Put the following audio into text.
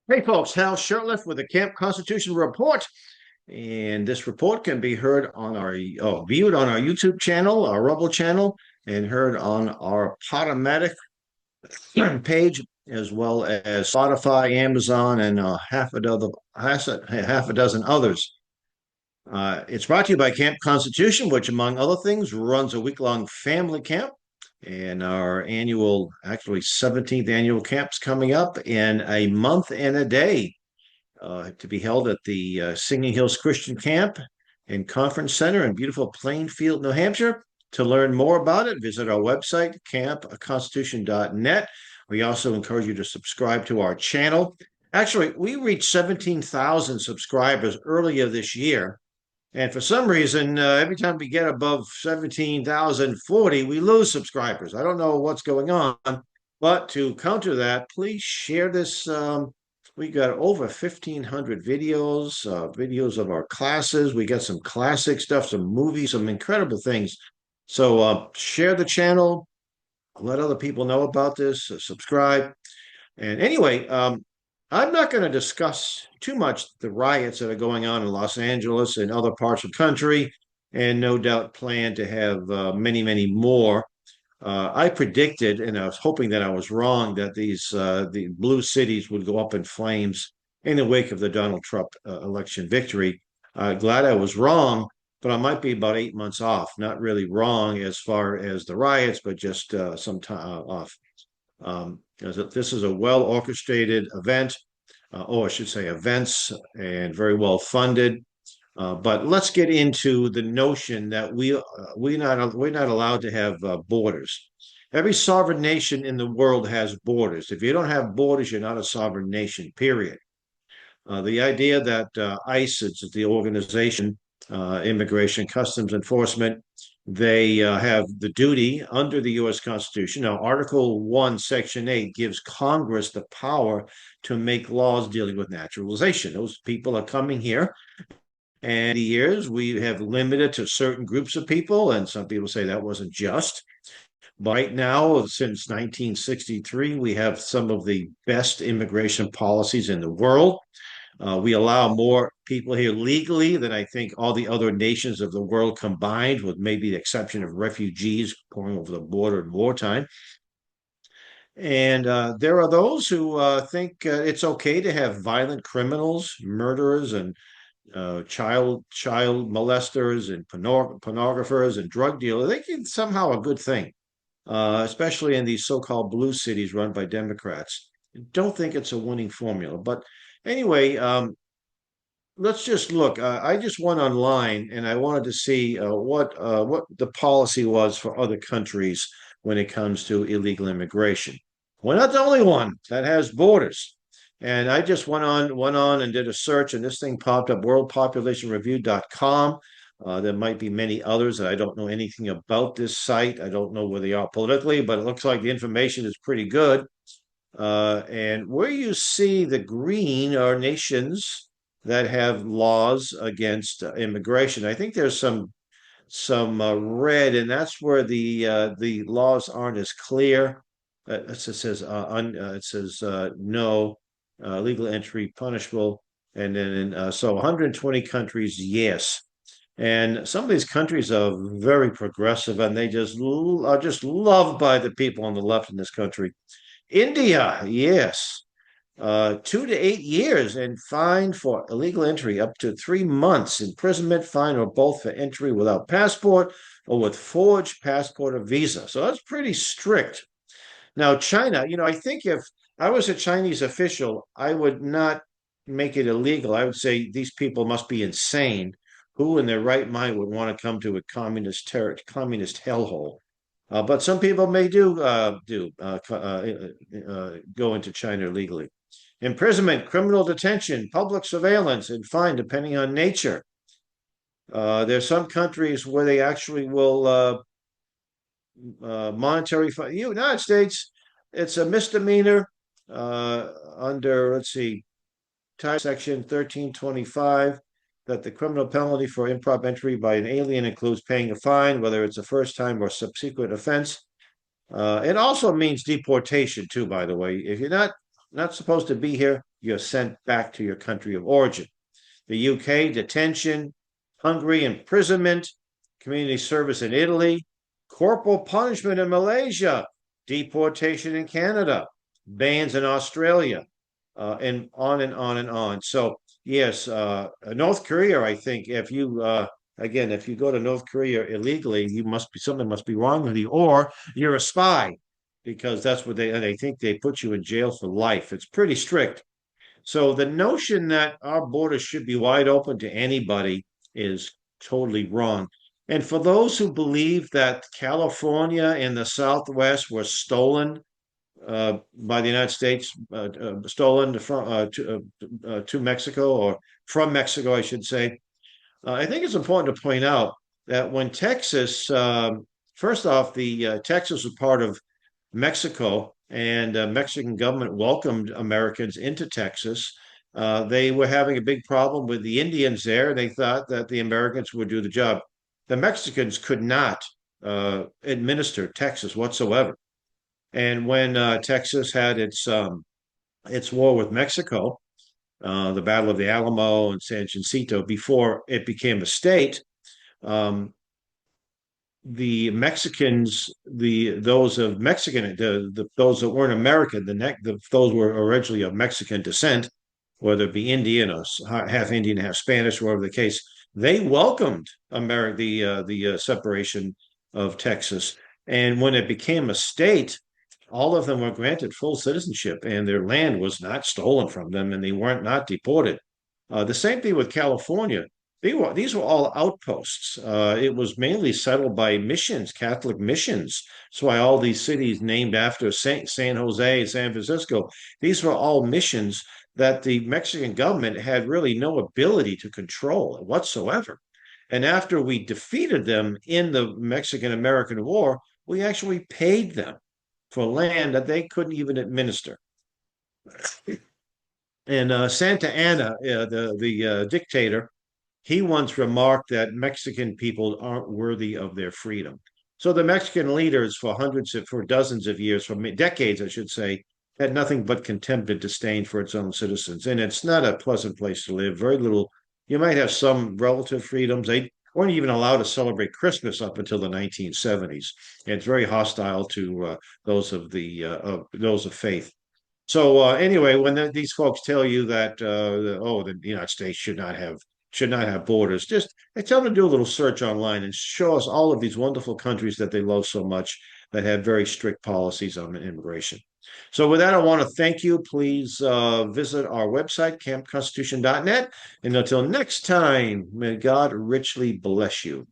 Hey folks, Hal Shurtleff with the Camp Constitution Report. And this report can be heard on viewed on our YouTube channel, our Rumble channel, and heard on our Podomatic page, as well as Spotify, Amazon, and half a dozen others. It's brought to you by Camp Constitution, which, among other things, runs a week-long family camp. And our annual, actually 17th annual camp's coming up in a month and a day, to be held at the Singing Hills Christian Camp and Conference Center in beautiful Plainfield, New Hampshire. To learn more about it, visit our website, campconstitution.net. We also encourage you to subscribe to our channel. Actually, we reached 17,000 subscribers earlier this year. And for some reason, every time we get above 17,040, we lose subscribers. I don't know what's going on. But to counter that, please share this. We got over 1,500 videos of our classes. We got some classic stuff, some movies, some incredible things. So share the channel, let other people know about this, subscribe. And anyway, I'm not going to discuss too much the riots that are going on in Los Angeles and other parts of the country, and no doubt plan to have many, many more. I predicted, and I was hoping that I was wrong, that the blue cities would go up in flames in the wake of the Donald Trump election victory. Glad I was wrong, but I might be about 8 months off. Not really wrong as far as the riots, but just some time off. This is a well orchestrated event, or I should say events, and very well funded. But let's get into the notion that we're not allowed to have borders. Every sovereign nation in the world has borders. If you don't have borders, you're not a sovereign nation. Period. The idea that ICE, is the organization, Immigration Customs Enforcement, they have the duty under the U.S. Constitution. Now, Article 1, Section 8 gives Congress the power to make laws dealing with naturalization. Those people are coming here. And the years we have limited to certain groups of people, and some people say that wasn't just. But right now, since 1963, we have some of the best immigration policies in the world. We allow more people here legally than I think all the other nations of the world combined, with maybe the exception of refugees pouring over the border in wartime. And there are those who think it's okay to have violent criminals, murderers, and child molesters and pornographers and drug dealers. They think somehow a good thing, especially in these so-called blue cities run by Democrats. Don't think it's a winning formula. But anyway, let's just look. I just went online and I wanted to see what the policy was for other countries when it comes to illegal immigration. We're not the only one that has borders. And I just went on and did a search, and this thing popped up, worldpopulationreview.com. There might be many others that I don't know anything about this site. I don't know where they are politically, but it looks like the information is pretty good. And where you see the green are nations that have laws against immigration. I think there's some red, and that's where the laws aren't as clear. It says no, legal entry punishable, and then so 120 countries, yes. And some of these countries are very progressive, and they just are just loved by the people on the left in this country. India, yes. 2 to 8 years and fine for illegal entry, up to 3 months imprisonment, fine, or both for entry without passport or with forged passport or visa. So that's pretty strict. Now, China, I think if I was a Chinese official, I would not make it illegal. I would say these people must be insane. Who in their right mind would want to come to a communist hellhole? But some people may go into China legally. Imprisonment, criminal detention, public surveillance, and fine, depending on nature. There's some countries where they actually will monetary fine. United States, it's a misdemeanor under, let's see, section 1325, that the criminal penalty for improper entry by an alien includes paying a fine, whether it's a first time or subsequent offense. It also means deportation too, by the way. If you're not supposed to be here, you're sent back to your country of origin. The UK, detention. Hungary, imprisonment. Community service in Italy. Corporal punishment in Malaysia. Deportation in Canada. Bans in Australia. And on and on and on. So, yes, North Korea, I think, again, if you go to North Korea illegally, something must be wrong with you, or you're a spy, because that's what they think they put you in jail for life. It's pretty strict. So the notion that our borders should be wide open to anybody is totally wrong. And for those who believe that California and the Southwest were stolen by the United States, stolen to Mexico, or from Mexico, I should say, I think it's important to point out that when Texas, first off, the Texas was part of Mexico, and the Mexican government welcomed Americans into Texas. They were having a big problem with the Indians there. They thought that the Americans would do the job. The Mexicans could not administer Texas whatsoever. And when Texas had its war with Mexico, the Battle of the Alamo and San Jacinto, before it became a state, um, the Mexicans, those of Mexican, those that weren't American, those were originally of Mexican descent, whether it be Indian or half Indian, half Spanish, whatever the case, they welcomed the separation of Texas, and when it became a state, all of them were granted full citizenship, and their land was not stolen from them, and they weren't not deported. The same thing with California. These were all outposts. It was mainly settled by missions, Catholic missions. That's why all these cities named after San Jose, San Francisco, these were all missions that the Mexican government had really no ability to control whatsoever. And after we defeated them in the Mexican American War, we actually paid them for land that they couldn't even administer. And Santa Anna, the dictator, he once remarked that Mexican people aren't worthy of their freedom. So the Mexican leaders, for dozens of years, for decades, I should say, had nothing but contempt and disdain for its own citizens. And it's not a pleasant place to live. Very little. You might have some relative freedoms. They weren't even allowed to celebrate Christmas up until the 1970s. And it's very hostile to those of faith. So anyway, when these folks tell you that the United States should not have borders, just I tell them to do a little search online and show us all of these wonderful countries that they love so much that have very strict policies on immigration. So with that, I want to thank you. Please visit our website, campconstitution.net. And until next time, may God richly bless you.